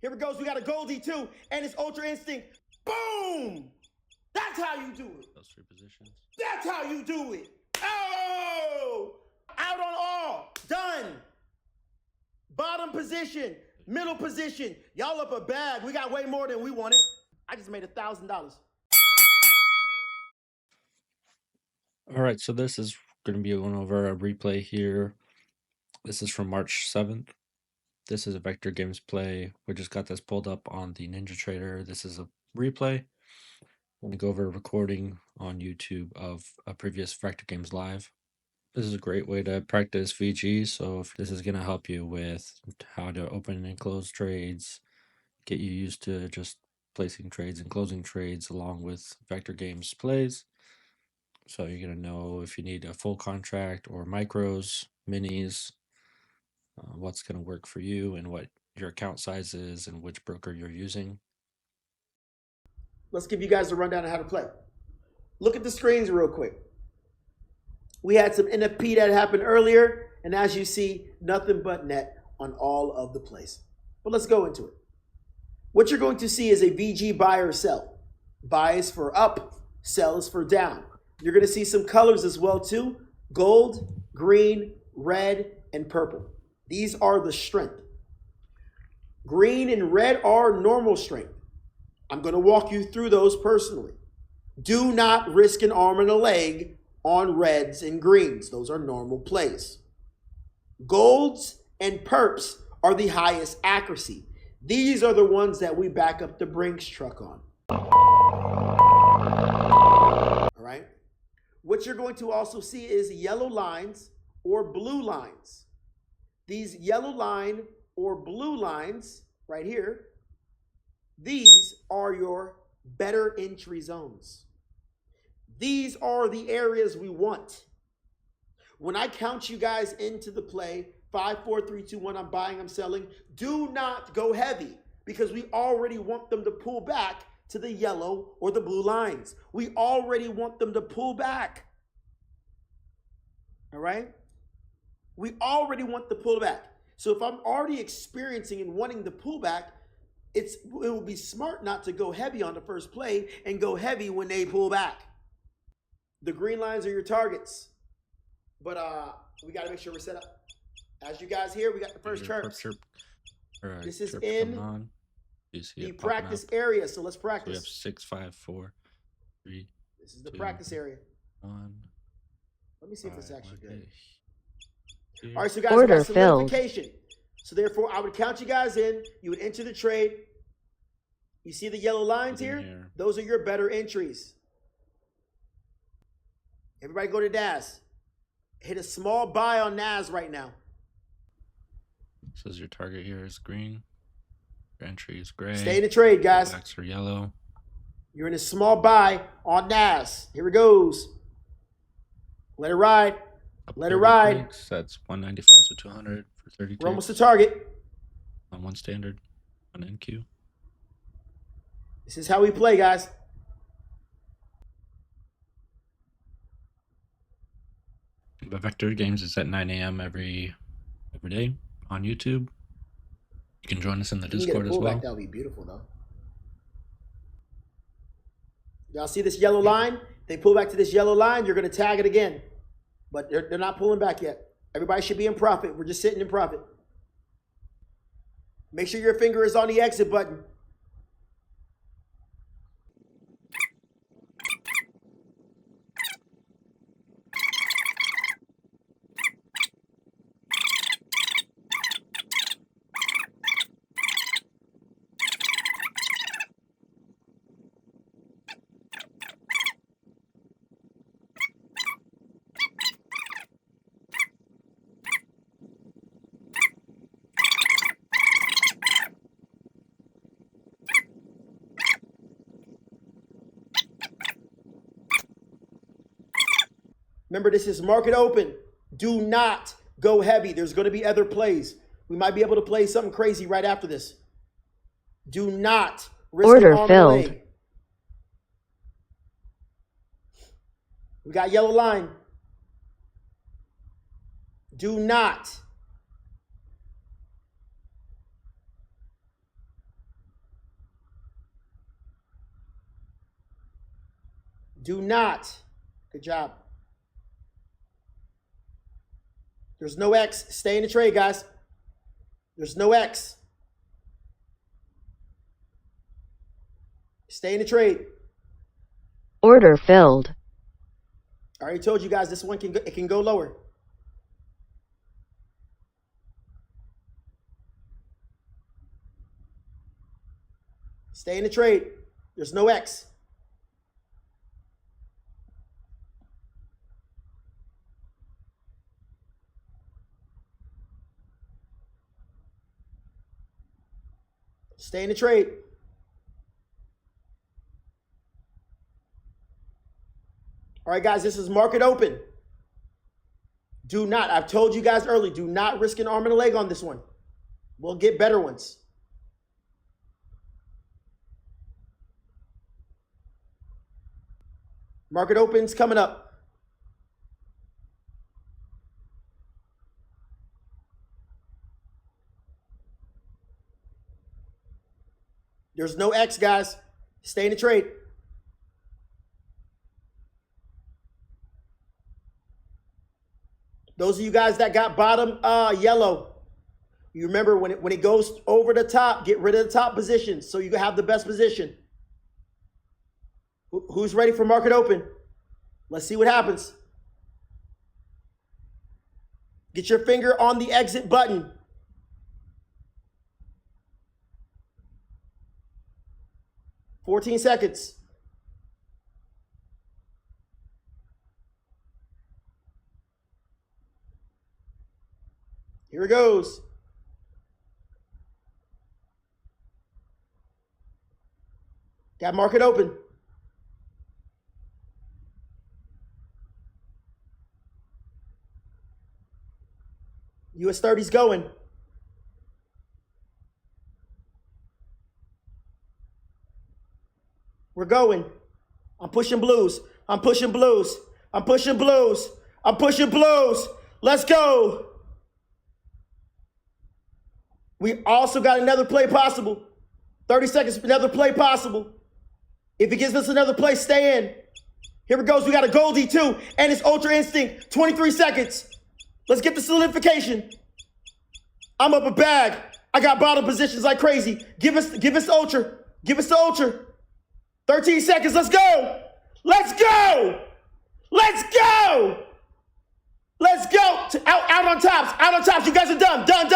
Here it goes. We got a Goldie too, and it's Ultra Instinct. Boom! That's how you do it. Those three positions. That's how you do it. Oh! Out on all. Done. Bottom position. Middle position. Y'all up a bag. We got way more than we wanted. I just made $1,000. All right, so this is going to be going over a replay here. This is from March 7th. This is a Vector Games play. We just got this pulled up on the Ninja Trader. This is a replay. I'm going to go over a recording on YouTube of a previous Vector Games live. This is a great way to practice VG, so if this is going to help you with how to open and close trades, get you used to just placing trades and closing trades along with Vector Games plays. So you're going to know if you need a full contract or micros, minis, what's going to work for you and what your account size is and which broker you're using. Let's give you guys a rundown of how to play. Look at the screens real quick. We had some NFP that happened earlier, and as you see, nothing but net on all of the plays. But let's go into it. What you're going to see is a VG buy or sell. Buy is for up, sell is for down. You're going to see some colors as well too. Gold, green, red, and purple. These are the strength. Green and red are normal strength. I'm going to walk you through those personally. Do not risk an arm and a leg on reds and greens. Those are normal plays. Golds and perps are the highest accuracy. These are the ones that we back up the Brinks truck on. All right. What you're going to also see is yellow lines or blue lines. These yellow line or blue lines right here, these are your better entry zones. These are the areas we want. When I count you guys into the play, 5, 4, 3, 2, 1, I'm buying, I'm selling, do not go heavy because we already want them to pull back to the yellow or the blue lines. We already want them to pull back. All right? We already want the pullback. So if I'm already experiencing and wanting the pullback, it will be smart not to go heavy on the first play and go heavy when they pull back. The green lines are your targets. But we got to make sure we're set up. As you guys hear, we got the first chirps. This is in the practice area, so let's practice. So we have 6, 5, 4, 3. This is the practice area. 1. Let me see if it's actually good. Here. All right, so guys, we got solidification. So therefore, I would count you guys in. You would enter the trade. You see the yellow lines here? Those are your better entries. Everybody go to NAS. Hit a small buy on NAS right now. Says your target here is green. Your entry is gray. Stay in the trade, guys. Backs are yellow. You're in a small buy on NAS. Here it goes. Let it ride. Let it ride. Ticks. That's 195 to 200 for 30 ticks. We're almost to target. On one standard, on NQ. This is how we play, guys. But Vector Games is at 9 a.m. every day on YouTube. You can join us in the Discord as well. That would be beautiful, though. Y'all see this yellow line? They pull back to this yellow line, you're going to tag it again. But they're not pulling back yet. Everybody should be in profit. We're just sitting in profit. Make sure your finger is on the exit button. Remember, this is market open. Do not go heavy. There's going to be other plays. We might be able to play something crazy right after this. Do not risk order an arm filled. and leg. We got yellow line. Do not Do not. Good job. There's no X. Stay in the trade, guys. There's no X. Stay in the trade. Order filled. I already told you guys this one can go lower. Stay in the trade. There's no X. Stay in the trade. All right, guys, this is market open. Do not, I've told you guys early, do not risk an arm and a leg on this one. We'll get better ones. Market opens coming up. There's no X, guys. Stay in the trade. Those of you guys that got bottom yellow, you remember when it goes over the top, get rid of the top position so you can have the best position. Who's ready for market open? Let's see what happens. Get your finger on the exit button. $14 seconds. Here it goes. Got market open. US 30's going. We're going. I'm pushing blues. I'm pushing blues. I'm pushing blues. I'm pushing blues. Let's go. We also got another play possible. 30 seconds, another play possible. If it gives us another play, stay in. Here it goes. We got a Goldie too. And it's Ultra Instinct. 23 seconds. Let's get the solidification. I'm up a bag. I got bottom positions like crazy. Give us the Ultra. Give us the Ultra. 13 seconds. Let's go. Let's go. Let's go. Let's go. Out on tops. Out on tops. You guys are done. Done.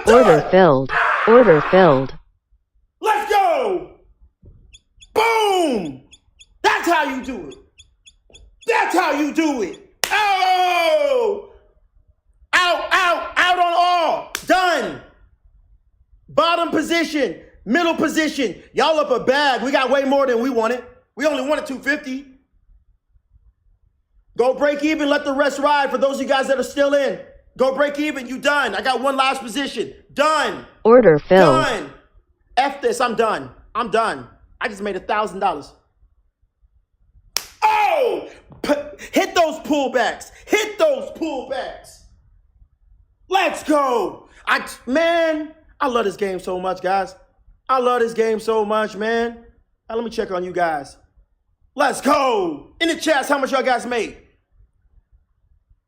Order filled. Order filled. Let's go. Boom. That's how you do it. That's how you do it. Oh. Out on all. Done. Bottom position. Middle position. Y'all up a bag. We got way more than we wanted. We only wanted 250. Go break even. Let the rest ride for those of you guys that are still in. Go break even. You done. I got one last position. Done. Order filled. Done. F this. I'm done. I'm done. I just made $1,000. Oh! Hit those pullbacks. Hit those pullbacks. Let's go. Man, I love this game so much, guys. I love this game so much, man. Now, let me check on you guys. Let's go. In the chats, how much y'all guys made?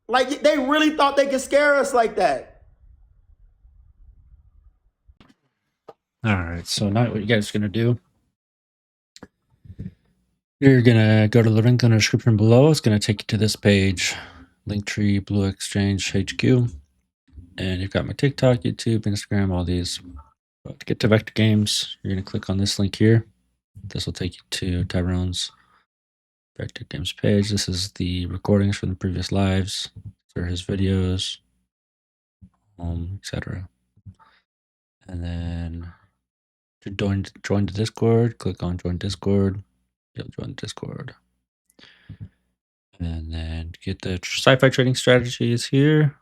Like, they really thought they could scare us like that. All right, so now what you guys are going to do, you're going to go to the link in the description below. It's going to take you to this page, Linktree, BluXchange, HQ. And you've got my TikTok, YouTube, Instagram, all these. But to get to Vector Games, you're going to click on this link here. This will take you to Tyrone's Vector Games page. This is the recordings from the previous lives, for his videos, etc. And then to join the Discord, click on Join Discord. You'll join Discord. And then get the sci-fi trading strategies here.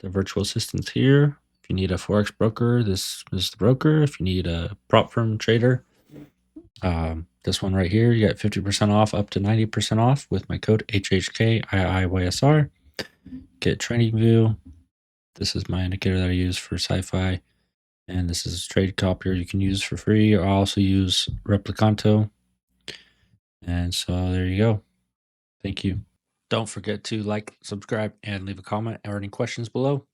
The virtual assistants here. If you need a Forex broker, this is the broker. If you need a prop firm trader, this one right here, you get 50% off up to 90% off with my code HHKIIYSR. Get Trading View. This is my indicator that I use for sci-fi. And this is a trade copier you can use for free. I also use Replicanto. And so there you go. Thank you. Don't forget to like, subscribe, and leave a comment or any questions below.